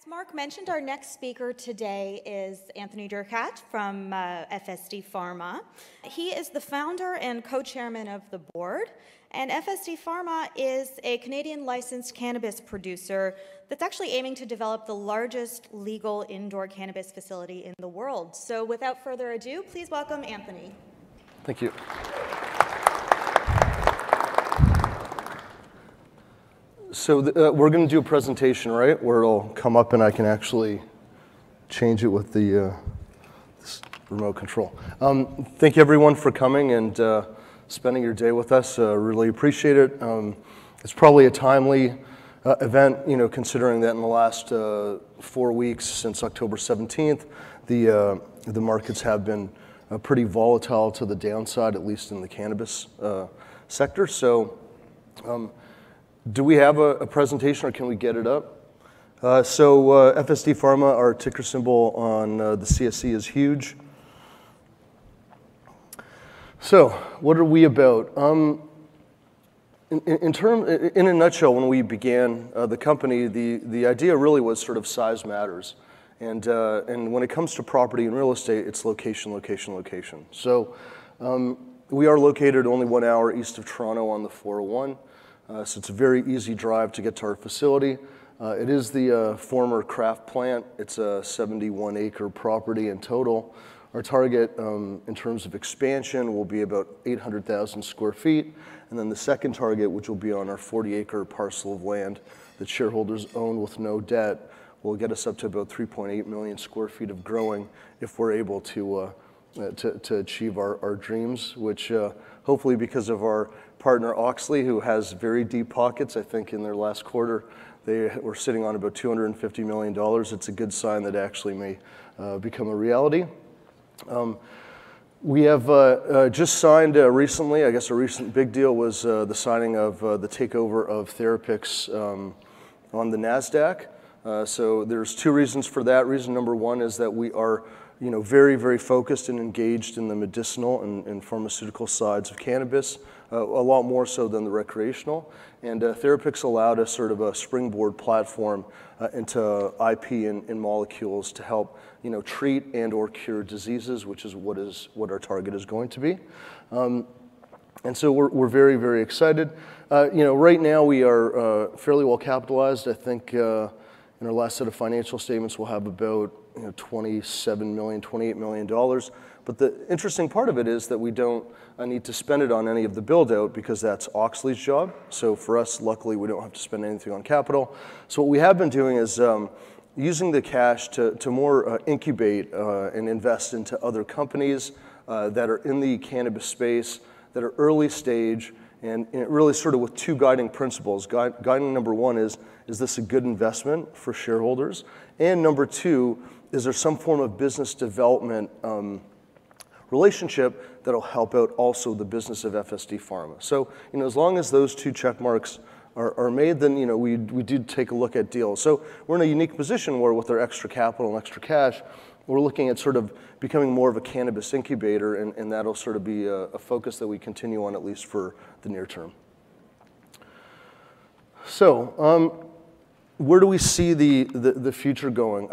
As Mark mentioned, our next speaker today is Anthony Durkacz from FSD Pharma. He is the founder and co-chairman of the board, and FSD Pharma is a Canadian licensed cannabis producer that's actually aiming to develop the largest legal indoor cannabis facility in the world. So without further ado, please welcome Anthony. Thank you. So we're going to do a presentation, right, where it'll come up and I can actually change it with the this remote control. Thank you, everyone, for coming and spending your day with us. Really appreciate it. It's probably a timely event, considering that in the last 4 weeks since October 17th, the markets have been pretty volatile to the downside, at least in the cannabis sector. So. Do we have a presentation, or can we get it up? FSD Pharma, our ticker symbol on the CSE is huge. So what are we about? In a nutshell, when we began the company, the idea really was sort of size matters. And when it comes to property and real estate, it's location, location, location. So we are located only 1 hour east of Toronto on the 401. So it's a very easy drive to get to our facility. It is the former Kraft plant. It's a 71-acre property in total. Our target in terms of expansion will be about 800,000 square feet. And then the second target, which will be on our 40-acre parcel of land that shareholders own with no debt, will get us up to about 3.8 million square feet of growing if we're able to achieve our dreams, which hopefully, because of our partner Auxly, who has very deep pockets, I think in their last quarter, they were sitting on about $250 million. It's a good sign that actually may become a reality. We have just signed recently, I guess a recent big deal was the signing of the takeover of Durkacz on the NASDAQ. So there's two reasons for that. Reason number one is that we are very, very focused and engaged in the medicinal and pharmaceutical sides of cannabis, a lot more so than the recreational. And Durkacz allowed us sort of a springboard platform into IP and molecules to help, treat and or cure diseases, which is what our target is going to be. And so we're very, very excited. Right now we are fairly well capitalized. I think in our last set of financial statements we'll have about $27 million, $28 million. But the interesting part of it is that we don't need to spend it on any of the build out because that's Auxly's job. So for us, luckily, we don't have to spend anything on capital. So what we have been doing is using the cash to more incubate and invest into other companies that are in the cannabis space, that are early stage, and really sort of with two guiding principles. Guiding number one is this a good investment for shareholders? And number two, is there some form of business development relationship that'll help out also the business of FSD Pharma? So, as long as those two check marks are made, then, we do take a look at deals. So we're in a unique position where with our extra capital and extra cash, we're looking at sort of becoming more of a cannabis incubator, and that'll sort of be a focus that we continue on at least for the near term. So, where do we see the future going?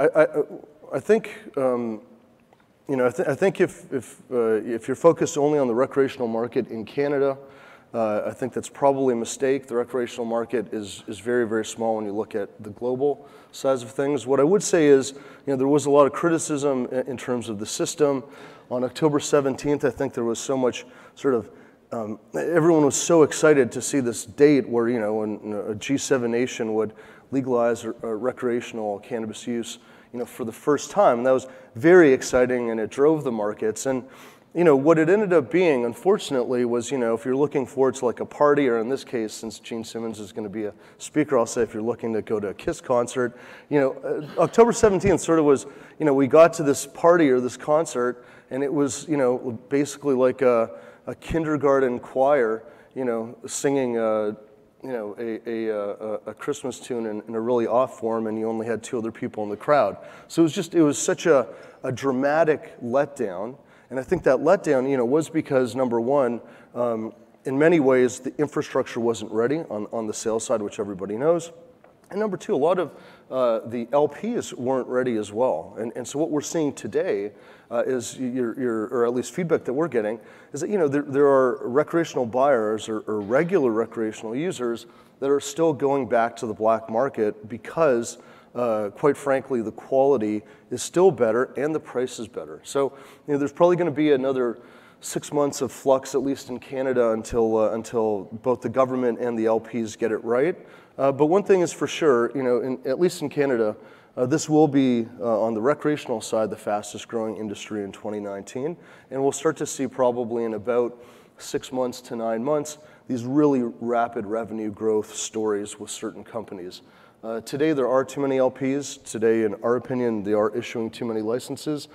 I think I think if you're focused only on the recreational market in Canada, I think that's probably a mistake. The recreational market is very, very small when you look at the global size of things. What I would say is, there was a lot of criticism in terms of the system. On October 17th, I think there was so much sort of everyone was so excited to see this date where when a G7 nation would legalize recreational cannabis use, for the first time. And that was very exciting, and it drove the markets. And, what it ended up being, unfortunately, was, if you're looking forward to like a party, or in this case, since Gene Simmons is going to be a speaker, I'll say if you're looking to go to a KISS concert, October 17th sort of was, we got to this party or this concert, and it was, basically like a kindergarten choir, singing a Christmas tune in a really off form, and you only had two other people in the crowd. So it was such a dramatic letdown. And I think that letdown, was because, number one, in many ways, the infrastructure wasn't ready on the sales side, which everybody knows. And number two, a lot of the LPs weren't ready as well. And so what we're seeing today is, or at least feedback that we're getting, is that there are recreational buyers or regular recreational users that are still going back to the black market because, quite frankly, the quality is still better and the price is better. So there's probably going to be another 6 months of flux, at least in Canada, until both the government and the LPs get it right. But one thing is for sure, at least in Canada, this will be, on the recreational side, the fastest growing industry in 2019. And we'll start to see probably in about 6 months to 9 months, these really rapid revenue growth stories with certain companies. Today, there are too many LPs. Today, in our opinion, they are issuing too many licenses.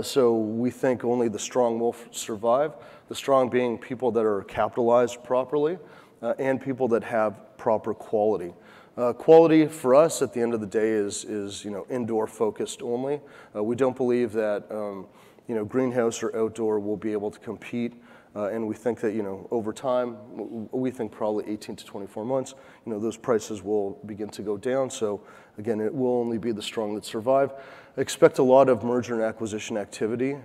So we think only the strong will survive, the strong being people that are capitalized properly and people that have proper quality. Quality for us at the end of the day is indoor focused only. We don't believe that greenhouse or outdoor will be able to compete. And we think that over time, we think probably 18 to 24 months, those prices will begin to go down. So again, it will only be the strong that survive. I expect a lot of merger and acquisition activity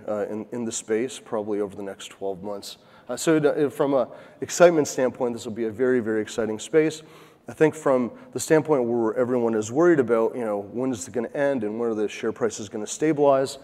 in the space probably over the next 12 months. So from an excitement standpoint, this will be a very, very exciting space. I think from the standpoint where everyone is worried about, when is it going to end and when are the share prices going to stabilize,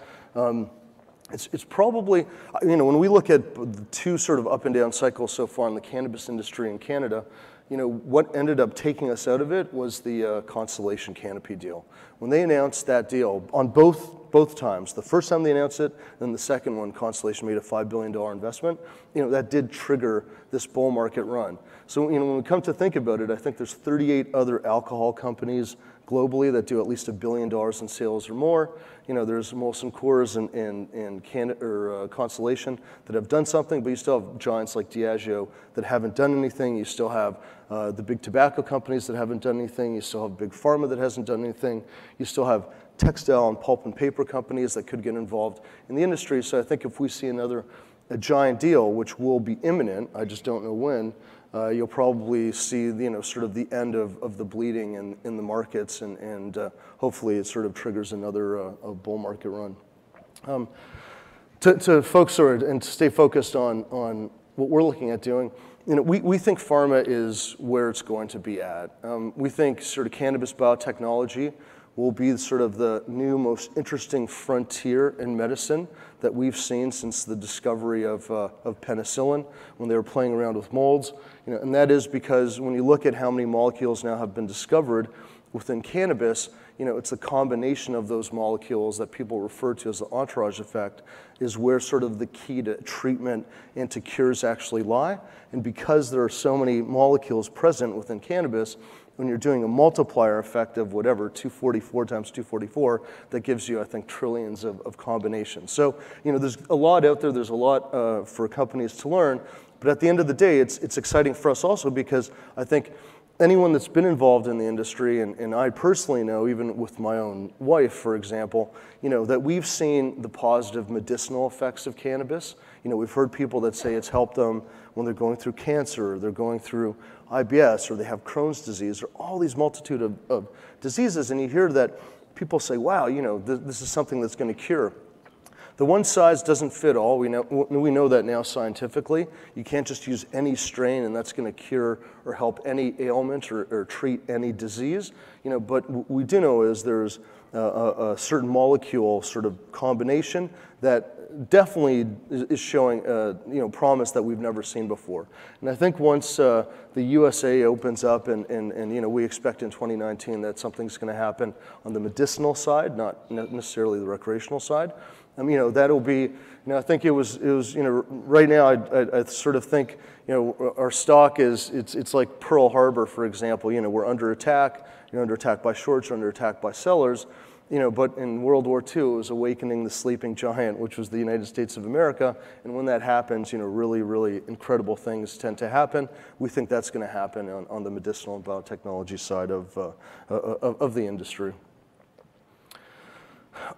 it's probably, when we look at the two sort of up and down cycles so far in the cannabis industry in Canada, what ended up taking us out of it was the Constellation Canopy deal. When they announced that deal, on both times, the first time they announced it, then the second one, Constellation made a $5 billion investment, that did trigger this bull market run. So, when we come to think about it, I think there's 38 other alcohol companies globally that do at least $1 billion in sales or more. There's Molson Coors and Constellation that have done something, but you still have giants like Diageo that haven't done anything. You still have the big tobacco companies that haven't done anything. You still have big pharma that hasn't done anything. You still have textile and pulp and paper companies that could get involved in the industry. So I think if we see a giant deal, which will be imminent, I just don't know when, you'll probably see sort of the end of the bleeding in the markets, and hopefully it sort of triggers another bull market run. To folks and to stay focused on what we're looking at doing, we think pharma is where it's going to be at. We think sort of cannabis biotechnology will be sort of the new most interesting frontier in medicine that we've seen since the discovery of penicillin when they were playing around with molds. And that is because when you look at how many molecules now have been discovered within cannabis, it's the combination of those molecules that people refer to as the entourage effect is where sort of the key to treatment and to cures actually lie. And because there are so many molecules present within cannabis, when you're doing a multiplier effect of whatever, 244 times 244, that gives you, I think, trillions of combinations. So, there's a lot out there. There's a lot for companies to learn. But at the end of the day, it's exciting for us also because I think anyone that's been involved in the industry, and I personally know, even with my own wife, for example, that we've seen the positive medicinal effects of cannabis. We've heard people that say it's helped them when they're going through cancer, or they're going through IBS, or they have Crohn's disease, or all these multitude of diseases, and you hear that people say, wow, this is something that's going to cure. The one size doesn't fit all. We know that now scientifically. You can't just use any strain and that's going to cure or help any ailment or treat any disease. But what we do know is there's a certain molecule sort of combination that definitely is showing promise that we've never seen before. And I think once the USA opens up and we expect in 2019 that something's going to happen on the medicinal side, not necessarily the recreational side. That'll be, I think it was, right now I sort of think, our stock it's like Pearl Harbor, for example. We're under attack. You're under attack by shorts, you're under attack by sellers. But in World War II, it was awakening the sleeping giant, which was the United States of America. And when that happens, really, really incredible things tend to happen. We think that's going to happen on the medicinal and biotechnology side of the industry.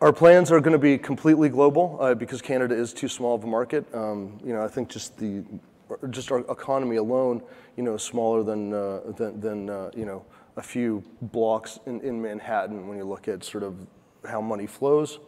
Our plans are going to be completely global because Canada is too small of a market. I think just our economy alone, is smaller than a few blocks in Manhattan when you look at sort of how money flows.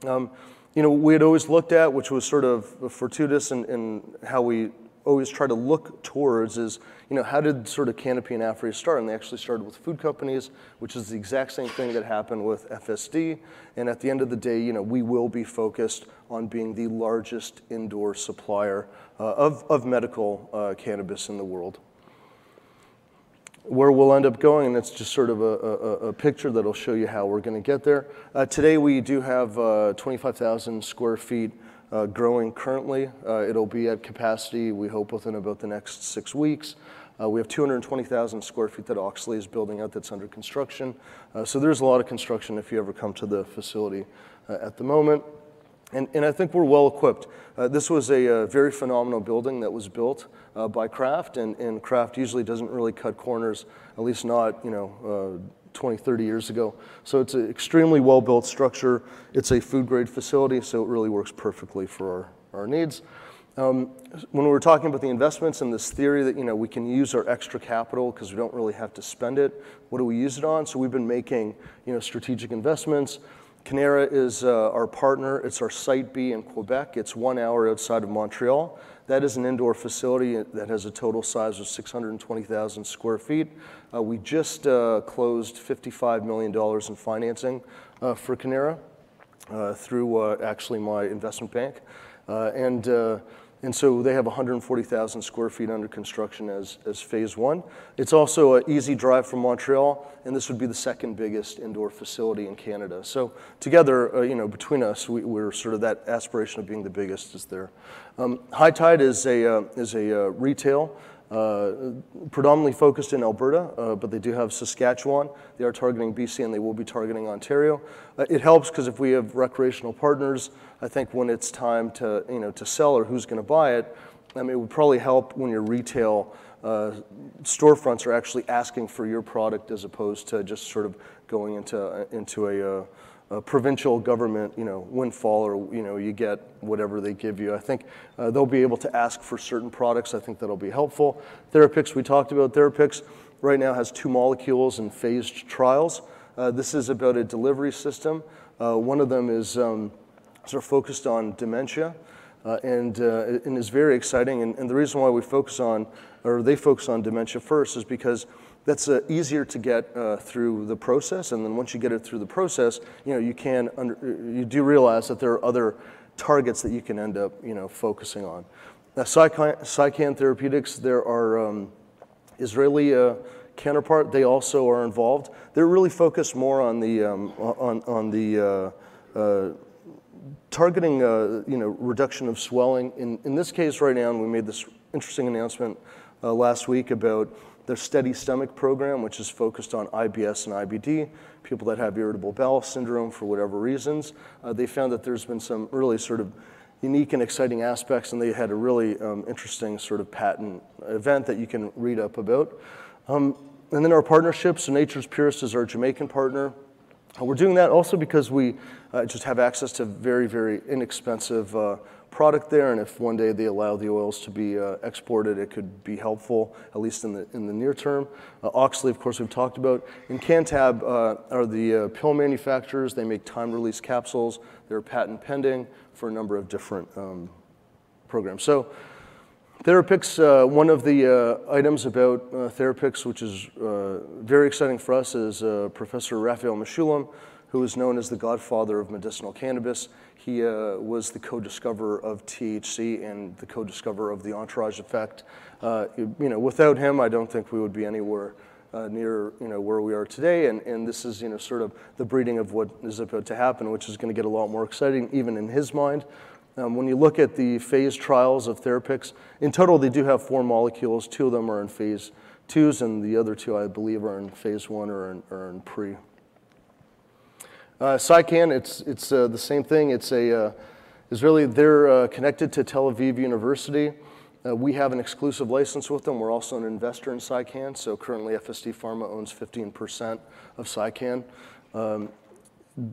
We had always looked at, which was sort of fortuitous in how we always try to look towards, is how did sort of Canopy and Aphria start? And they actually started with food companies, which is the exact same thing that happened with FSD. And at the end of the day, we will be focused on being the largest indoor supplier of medical cannabis in the world. Where we'll end up going, and it's just sort of a picture that'll show you how we're going to get there. Today we do have 25,000 square feet growing currently. It'll be at capacity, we hope, within about the next 6 weeks. We have 220,000 square feet that Auxley is building out that's under construction. So there's a lot of construction if you ever come to the facility at the moment. And I think we're well equipped. This was a very phenomenal building that was built by Kraft, and Kraft usually doesn't really cut corners, at least not 20, 30 years ago. So it's an extremely well-built structure. It's a food-grade facility, so it really works perfectly for our needs. When we were talking about the investments and this theory that we can use our extra capital because we don't really have to spend it, what do we use it on? So we've been making strategic investments. Cannara is our partner. It's our Site B in Quebec. It's 1 hour outside of Montreal. That is an indoor facility that has a total size of 620,000 square feet. We just closed $55 million in financing for Cannara through actually my investment bank. And so they have 140,000 square feet under construction as phase one. It's also an easy drive from Montreal, and this would be the second biggest indoor facility in Canada. So together, between us, we're sort of that aspiration of being the biggest is there. High Tide is a retail, predominantly focused in Alberta, but they do have Saskatchewan. They are targeting BC, and they will be targeting Ontario. It helps because if we have recreational partners, I think when it's time to to sell or who's going to buy it, it would probably help when your retail storefronts are actually asking for your product as opposed to just sort of going into a provincial government windfall, or you get whatever they give you. I think they'll be able to ask for certain products. I think that'll be helpful. Therapix, we talked about. Therapix right now has 2 molecules in phased trials. This is about a delivery system. One of them is sort of focused on dementia, and is very exciting. And the reason why we they focus on dementia first is because that's easier to get through the process, and then once you get it through the process, you do realize that there are other targets that you can end up focusing on. Psycan Therapeutics, there are Israeli counterpart. They also are involved. They're really focused more on the targeting reduction of swelling. In this case right now, and we made this interesting announcement last week about their Steady Stomach program, which is focused on IBS and IBD, people that have irritable bowel syndrome for whatever reasons. They found that there's been some really sort of unique and exciting aspects, and they had a really interesting sort of patent event that you can read up about. And then our partnerships, so Nature's Purest is our Jamaican partner. We're doing that also because we just have access to very, very inexpensive product there, and if one day they allow the oils to be exported, it could be helpful, at least in the near term. Auxley, of course, we've talked about. And Cantab are the pill manufacturers. They make time-release capsules. They're patent pending for a number of different programs. So Therapix, one of the items about Therapix, which is very exciting for us, is Professor Raphael Mechoulam, who is known as the godfather of medicinal cannabis. He was the co-discoverer of THC and the co-discoverer of the entourage effect. Without him, I don't think we would be anywhere near where we are today. And this is sort of the breeding of what is about to happen, which is going to get a lot more exciting, even in his mind. When you look at the phase trials of Therapix, in total they do have 4 molecules. 2 of them are in phase 2s, and the other 2, I believe, are in phase 1 or in pre. Psycan, it's the same thing. They're connected to Tel Aviv University. We have an exclusive license with them. We're also an investor in Psycan, so currently FSD Pharma owns 15% of Psycan.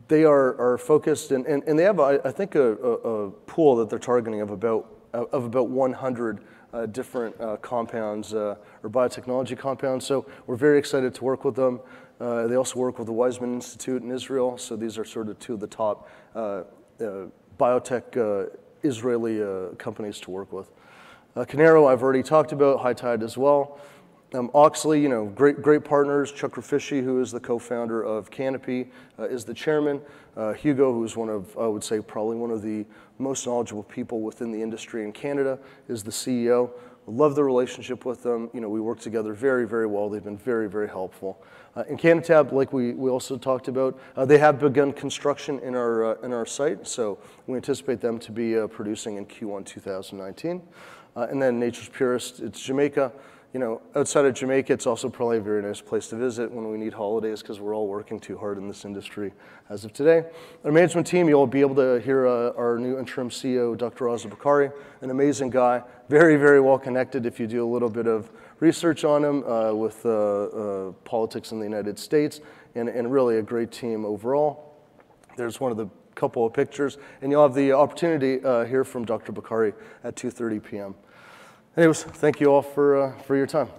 They are focused, and they have, I think, a pool that they're targeting of about 100 different compounds or biotechnology compounds. So we're very excited to work with them. They also work with the Weizmann Institute in Israel. So these are sort of two of the top biotech Israeli companies to work with. Canaro, I've already talked about, High Tide as well. Oxley, great partners. Chuck Raffishi, who is the co-founder of Canopy, is the chairman. Hugo, who's one of, I would say, probably one of the most knowledgeable people within the industry in Canada, is the CEO. Love the relationship with them. We work together very, very well. They've been very, very helpful. In Canatab, like we also talked about, they have begun construction in our site, so we anticipate them to be producing in Q1 2019. And then Nature's Purest, it's Jamaica. Outside of Jamaica, it's also probably a very nice place to visit when we need holidays because we're all working too hard in this industry as of today. Our management team, you'll be able to hear our new interim CEO, Dr. Raza Bakari, an amazing guy, very, very well connected if you do a little bit of research on him with politics in the United States, and really a great team overall. There's one of the couple of pictures, and you'll have the opportunity to hear from Dr. Bakari at 2:30 p.m. Anyways, thank you all for your time.